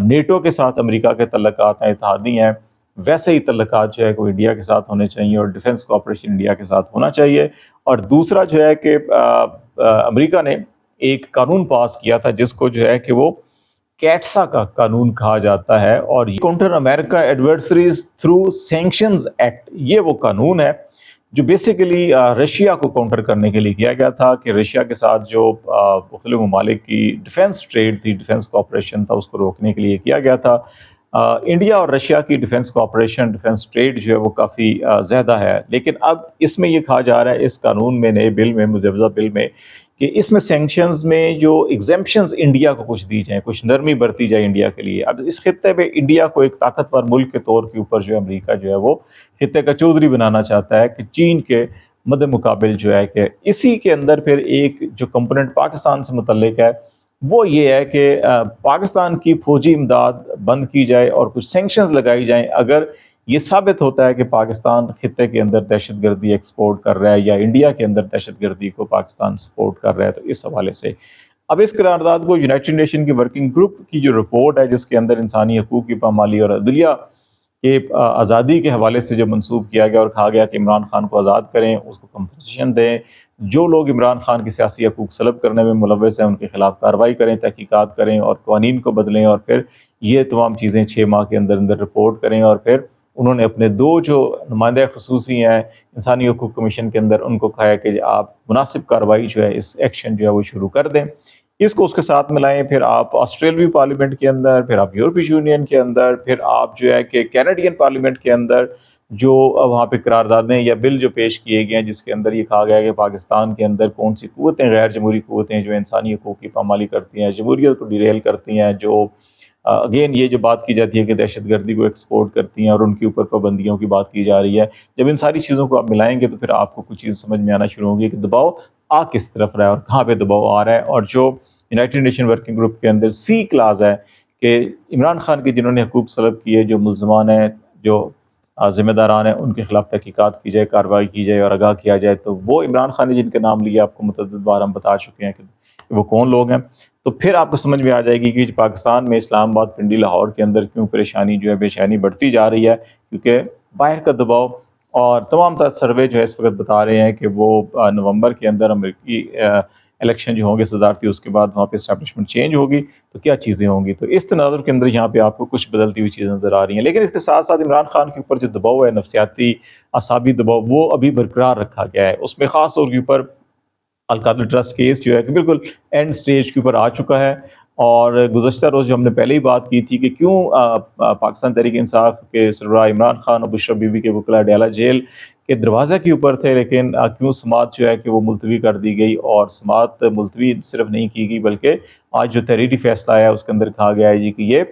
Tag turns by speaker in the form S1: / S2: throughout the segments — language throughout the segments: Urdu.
S1: نیٹو کے ساتھ امریکہ کے تعلقات ہیں، اتحادی ہیں، ویسے ہی تعلقات جو ہے وہ انڈیا کے ساتھ ہونے چاہیے اور ڈیفنس کوآپریشن انڈیا کے ساتھ ہونا چاہیے۔ اور دوسرا جو ہے کہ امریکہ نے ایک قانون پاس کیا تھا جس کو جو ہے کہ وہ کیٹسا کا قانون کہا جاتا ہے، اور کاؤنٹر امریکہ ایڈورسریز تھرو سینکشنز ایکٹ، یہ وہ قانون ہے جو بیسیکلی رشیا کو کاؤنٹر کرنے کے لیے کیا گیا تھا کہ رشیا کے ساتھ جو مختلف ممالک کی ڈیفنس ٹریڈ تھی، ڈیفنس کوآپریشن تھا، اس کو روکنے کے لیے کیا گیا تھا۔ انڈیا اور رشیا کی ڈیفنس کوآپریشن، ڈیفنس ٹریڈ جو ہے وہ کافی زیادہ ہے، لیکن اب اس میں یہ کہا جا رہا ہے اس قانون میں، نئے بل میں، مجوزہ بل میں، کہ اس میں سینکشنز میں جو ایگزیمپشنز انڈیا کو کچھ دی جائیں، کچھ نرمی برتی جائے انڈیا کے لیے۔ اب اس خطے میں انڈیا کو ایک طاقتور ملک کے طور کے اوپر جو ہے امریکہ جو ہے وہ خطے کا چودھری بنانا چاہتا ہے کہ چین کے مد مقابل جو ہے کہ اسی کے اندر پھر ایک جو کمپوننٹ پاکستان سے متعلق ہے وہ یہ ہے کہ پاکستان کی فوجی امداد بند کی جائے اور کچھ سینکشنز لگائی جائیں اگر یہ ثابت ہوتا ہے کہ پاکستان خطے کے اندر دہشت گردی ایکسپورٹ کر رہا ہے یا انڈیا کے اندر دہشت گردی کو پاکستان سپورٹ کر رہا ہے۔ تو اس حوالے سے اب اس قرارداد کو یونائٹڈ نیشن کی ورکنگ گروپ کی جو رپورٹ ہے جس کے اندر انسانی حقوق کی پامالی اور عدلیہ کے آزادی کے حوالے سے جو منسوب کیا گیا اور کہا گیا کہ عمران خان کو آزاد کریں، اس کو کمپنسیشن دیں، جو لوگ عمران خان کے سیاسی حقوق سلب کرنے میں ملوث ہیں ان کے خلاف کارروائی کریں، تحقیقات کریں اور قوانین کو بدلیں، اور پھر یہ تمام چیزیں 6 ماہ کے اندر اندر رپورٹ کریں۔ اور پھر انہوں نے اپنے 2 جو نمائندہ خصوصی ہیں انسانی حقوق کمیشن کے اندر ان کو کہا ہے کہ آپ مناسب کارروائی جو ہے اس ایکشن جو ہے وہ شروع کر دیں، اس کو اس کے ساتھ ملائیں۔ پھر آپ آسٹریلوی پارلیمنٹ کے اندر، پھر آپ یورپی یونین کے اندر، پھر آپ جو ہے کہ کینیڈین پارلیمنٹ کے اندر جو وہاں پہ قراردادیں یا بل جو پیش کیے گئے ہیں جس کے اندر یہ کہا گیا ہے کہ پاکستان کے اندر کون سی قوتیں، غیر جمہوری قوتیں جو انسانی حقوق کی پامالی کرتی ہیں، جمہوریت کو ڈیریل کرتی ہیں، جو اگین یہ جو بات کی جاتی ہے کہ دہشت گردی کو ایکسپورٹ کرتی ہیں اور ان کے اوپر پابندیوں کی بات کی جا رہی ہے، جب ان ساری چیزوں کو آپ ملائیں گے تو پھر آپ کو کچھ چیز سمجھ میں آنا شروع ہوگی کہ دباؤ آ کس طرف رہا ہے اور کہاں پہ دباؤ آ رہا ہے۔ اور جو یونائٹڈ نیشن ورکنگ گروپ کے اندر سی کلاز ہے کہ عمران خان کے جنہوں نے حقوق سلب کیے، جو ملزمان ہیں، جو ذمہ داران ہیں، ان کے خلاف تحقیقات کی جائے، کارروائی کی جائے اور آگاہ کیا جائے۔ تو وہ عمران خان نے جن کے نام لیے آپ کو متعدد بار ہم بتا چکے ہیں کہ وہ کون لوگ ہیں، تو پھر آپ کو سمجھ میں آ جائے گی کہ پاکستان میں اسلام آباد، پنڈی، لاہور کے اندر کیوں پریشانی جو ہے بے چینی بڑھتی جا رہی ہے، کیونکہ باہر کا دباؤ اور تمام تر سروے جو ہے اس وقت بتا رہے ہیں کہ وہ نومبر کے اندر امریکی الیکشن جو ہوں گے صدارتی، اس کے بعد وہاں پہ اسٹیبلشمنٹ چینج ہوگی تو کیا چیزیں ہوں گی۔ تو اس تناظر کے اندر یہاں پہ آپ کو کچھ بدلتی ہوئی چیزیں نظر آ رہی ہیں، لیکن اس کے ساتھ ساتھ عمران خان کے اوپر جو دباؤ ہے، نفسیاتی اعصابی دباؤ، وہ ابھی برقرار رکھا گیا ہے۔ اس میں خاص طور کے اوپر القادر ٹرسٹ کیس جو ہے کہ بالکل اینڈ سٹیج کے اوپر آ چکا ہے، اور گزشتہ روز جو ہم نے پہلے ہی بات کی تھی کہ کیوں پاکستان تحریک انصاف کے سربراہ عمران خان اور بشرا بی بی کے وکلاء ڈیالہ جیل کے دروازے کے اوپر تھے، لیکن کیوں سماعت جو ہے کہ وہ ملتوی کر دی گئی، اور سماعت ملتوی صرف نہیں کی گئی بلکہ آج جو تحریری فیصلہ آیا اس کے اندر کہا گیا ہے جی کہ یہ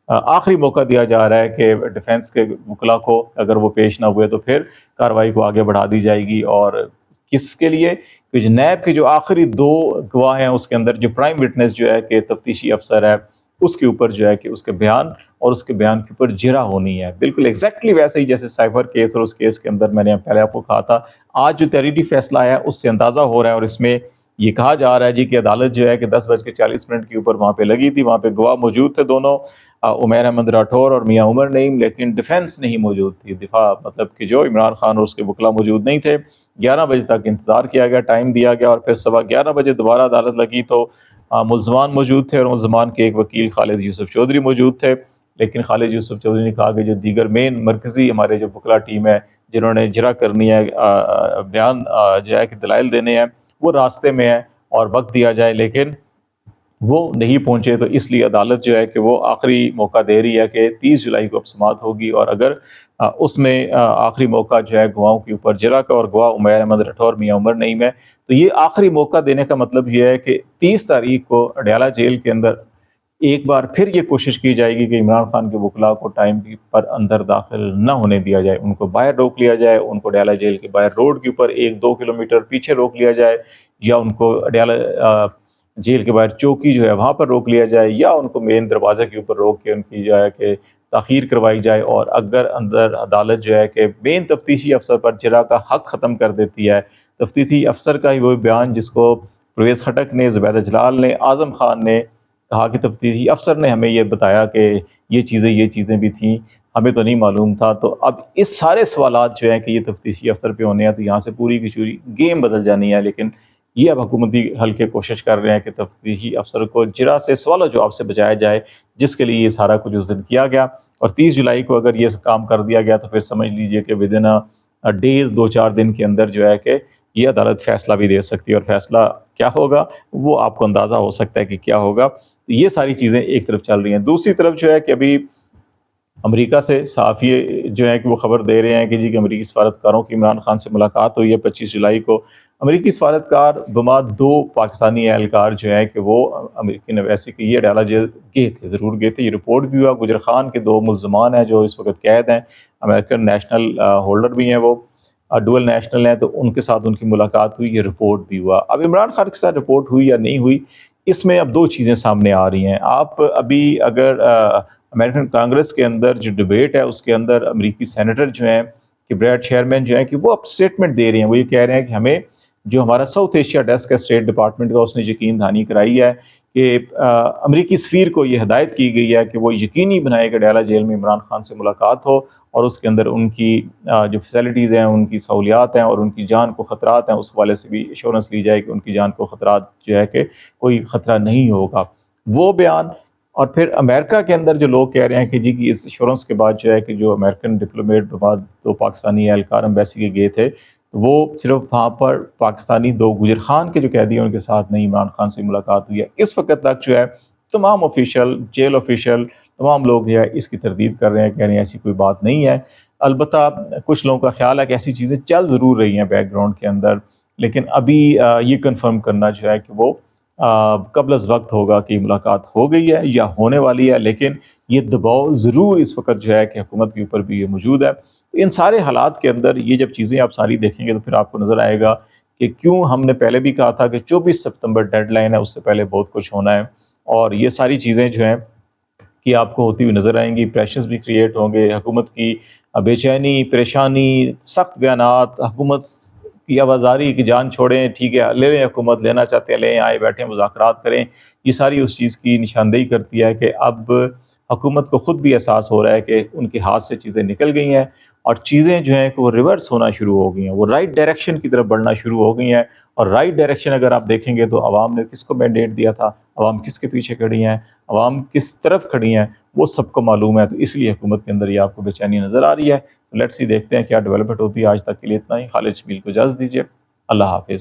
S1: آخری موقع دیا جا رہا ہے کہ ڈیفنس کے وکلاء کو اگر وہ پیش نہ ہوئے تو پھر کارروائی کو آگے بڑھا دی جائے گی۔ اور کس کے لیے کہ نیب کے جو آخری 2 گواہ ہیں اس کے اندر جو پرائم وٹنس جو ہے کہ تفتیشی افسر ہے، اس کے اوپر جو ہے کہ اس کے بیان اور اس کے بیان کے اوپر جرا ہونی ہے، بالکل ایگزیکٹلی ویسے ہی جیسے سائفر کیس اور اس کیس کے اندر میں نے پہلے آپ کو کہا تھا۔ آج جو تحریری فیصلہ آیا اس سے اندازہ ہو رہا ہے، اور اس میں یہ کہا جا رہا ہے جی کہ عدالت جو ہے کہ 10:40 کے اوپر وہاں پہ لگی تھی، وہاں پہ گواہ موجود تھے دونوں، عمیر احمد راٹھور اور میاں عمر نعیم، لیکن ڈیفنس نہیں موجود تھی، دفاع مطلب کہ جو عمران خان اور اس کے وکلاء موجود نہیں تھے۔ 11 بجے تک انتظار کیا گیا، ٹائم دیا گیا، اور پھر 11:15 بجے دوبارہ عدالت لگی تو ملزمان موجود تھے اور ملزمان کے ایک وکیل خالد یوسف چودھری موجود تھے، لیکن خالد یوسف چودھری نے کہا کہ جو دیگر مین مرکزی ہمارے جو وکلاء ٹیم ہے جنہوں نے جرا کرنی ہے، بیان جو ہے کہ دلائل دینے ہیں، وہ راستے میں ہیں اور وقت دیا جائے، لیکن وہ نہیں پہنچے۔ تو اس لیے عدالت جو ہے کہ وہ آخری موقع دے رہی ہے کہ 30 جولائی کو اب سماعت ہوگی، اور اگر اس میں آخری موقع جو ہے گواہوں کے اوپر جرا کا اور گواہ عمیر احمد راٹھور میاں عمر نعیم ہے، تو یہ آخری موقع دینے کا مطلب یہ ہے کہ 30 تاریخ کو اڈیالہ جیل کے اندر ایک بار پھر یہ کوشش کی جائے گی کہ عمران خان کے وکلاء کو ٹائم پر اندر داخل نہ ہونے دیا جائے، ان کو باہر روک لیا جائے، ان کو اڈیالہ جیل کے باہر روڈ کے اوپر 1-2 کلومیٹر پیچھے روک لیا جائے، یا ان کو اڈیالہ جیل کے باہر چوکی جو ہے وہاں پر روک لیا جائے، یا ان کو مین دروازے کے اوپر روک کے ان کی جو ہے کہ تاخیر کروائی جائے۔ اور اگر اندر عدالت جو ہے کہ مین تفتیشی افسر پر جرا کا حق ختم کر دیتی ہے، تفتیشی افسر کا ہی وہ بیان جس کو پرویز خٹک نے، زبیدہ جلال نے، اعظم خان نے کہا کہ تفتیشی افسر نے ہمیں یہ بتایا کہ یہ چیزیں بھی تھیں، ہمیں تو نہیں معلوم تھا۔ تو اب اس سارے سوالات جو ہیں کہ یہ تفتیشی افسر پہ ہونے ہیں، تو یہاں سے پوری کی پوری گیم بدل جانی ہے۔ لیکن یہ اب حکومتی حلقے کوشش کر رہے ہیں کہ تفتیشی افسر کو جرا سے سوال و جواب سے بچایا جائے، جس کے لیے یہ سارا کچھ اس دن کیا گیا۔ اور 30 جولائی کو اگر یہ کام کر دیا گیا تو پھر سمجھ لیجئے کہ ودن ڈیز 2-4 دن کے اندر جو ہے کہ یہ عدالت فیصلہ بھی دے سکتی ہے، اور فیصلہ کیا ہوگا وہ آپ کو اندازہ ہو سکتا ہے کہ کیا ہوگا۔ یہ ساری چیزیں ایک طرف چل رہی ہیں۔ دوسری طرف جو ہے کہ ابھی امریکہ سے صحافی جو ہیں کہ وہ خبر دے رہے ہیں کہ جی کہ امریکی سفارتکاروں کی عمران خان سے ملاقات ہوئی ہے 25 جولائی کو۔ امریکی سفارتکار بما 2 پاکستانی اہلکار جو ہیں کہ وہ امریکی ایمبیسی کے یہ اڈالہ جیل گئے تھے، ضرور گئے تھے۔ یہ رپورٹ بھی ہوا۔ گجر خان کے 2 ملزمان ہیں جو اس وقت قید ہیں، امریکن نیشنل ہولڈر بھی ہیں، وہ ڈوئل نیشنل ہیں، تو ان کے ساتھ ان کی ملاقات ہوئی، یہ رپورٹ بھی ہوا۔ اب عمران خان کے ساتھ رپورٹ ہوئی یا نہیں ہوئی، اس میں اب 2 چیزیں سامنے آ رہی ہیں۔ آپ ابھی اگر امریکن کانگریس کے اندر جو ڈیبیٹ ہے اس کے اندر امریکی سینیٹر جو ہیں کہ بریڈ چیئرمین جو ہیں کہ وہ اب سٹیٹمنٹ دے رہے ہیں، وہ یہ کہہ رہے ہیں کہ ہمیں جو ہمارا ساؤتھ ایشیا ڈیسک ہے اسٹیٹ ڈپارٹمنٹ کا، اس نے یقین دہانی کرائی ہے کہ امریکی سفیر کو یہ ہدایت کی گئی ہے کہ وہ یقینی بنائے کہ ڈیالہ جیل میں عمران خان سے ملاقات ہو، اور اس کے اندر ان کی جو فیسلٹیز ہیں، ان کی سہولیات ہیں اور ان کی جان کو خطرات ہیں، اس والے سے بھی ایشورنس لی جائے کہ ان کی جان کو خطرات جو ہے کہ کوئی خطرہ نہیں ہوگا، وہ بیان۔ اور پھر امریکہ کے اندر جو لوگ کہہ رہے ہیں کہ جی کہ اس ایشورنس کے بعد جو ہے کہ جو امریکن ڈپلومیٹ بعد 2 پاکستانی اہلکار ایمبیسی کے گئے تھے، وہ صرف وہاں پر پاکستانی 2 گجر خان کے جو قیدی ہیں ان کے ساتھ نہیں عمران خان سے ملاقات ہوئی ہے۔ اس وقت تک جو ہے تمام آفیشل، جیل آفیشل، تمام لوگ جو ہے اس کی تردید کر رہے ہیں، کہہ رہے ہیں ایسی کوئی بات نہیں ہے۔ البتہ کچھ لوگوں کا خیال ہے کہ ایسی چیزیں چل ضرور رہی ہیں بیک گراؤنڈ کے اندر، لیکن ابھی یہ کنفرم کرنا جو ہے کہ وہ قبل از وقت ہوگا کہ ملاقات ہو گئی ہے یا ہونے والی ہے، لیکن یہ دباؤ ضرور اس وقت جو ہے کہ حکومت کے اوپر بھی یہ موجود ہے۔ ان سارے حالات کے اندر یہ جب چیزیں آپ ساری دیکھیں گے تو پھر آپ کو نظر آئے گا کہ کیوں ہم نے پہلے بھی کہا تھا کہ 24 ستمبر ڈیڈ لائن ہے، اس سے پہلے بہت کچھ ہونا ہے، اور یہ ساری چیزیں جو ہیں کہ آپ کو ہوتی ہوئی نظر آئیں گی۔ پریشرز بھی کریٹ ہوں گے، حکومت کی بے چینی، پریشانی، سخت بیانات، حکومت کی آوازاری کی جان چھوڑیں، ٹھیک ہے لے لیں، حکومت لینا چاہتے ہیں لیں، آئے بیٹھیں مذاکرات کریں، یہ ساری اس چیز کی نشاندہی کرتی ہے کہ اب حکومت کو خود بھی احساس ہو رہا ہے کہ ان کے ہاتھ سے چیزیں نکل گئی ہیں، اور چیزیں جو ہیں کہ وہ ریورس ہونا شروع ہو گئی ہیں، وہ رائٹ ڈائریکشن کی طرف بڑھنا شروع ہو گئی ہیں۔ اور رائٹ ڈائریکشن اگر آپ دیکھیں گے تو عوام نے کس کو مینڈیٹ دیا تھا، عوام کس کے پیچھے کھڑی ہیں، عوام کس طرف کھڑی ہیں، وہ سب کو معلوم ہے۔ تو اس لیے حکومت کے اندر یہ آپ کو بے چینی نظر آ رہی ہے۔ لیٹس سی دیکھتے ہیں کیا ڈیولپمنٹ ہوتی ہے۔ آج تک کے لیے اتنا ہی۔ خالد شبیل کو اجازت دیجیے، اللہ حافظ۔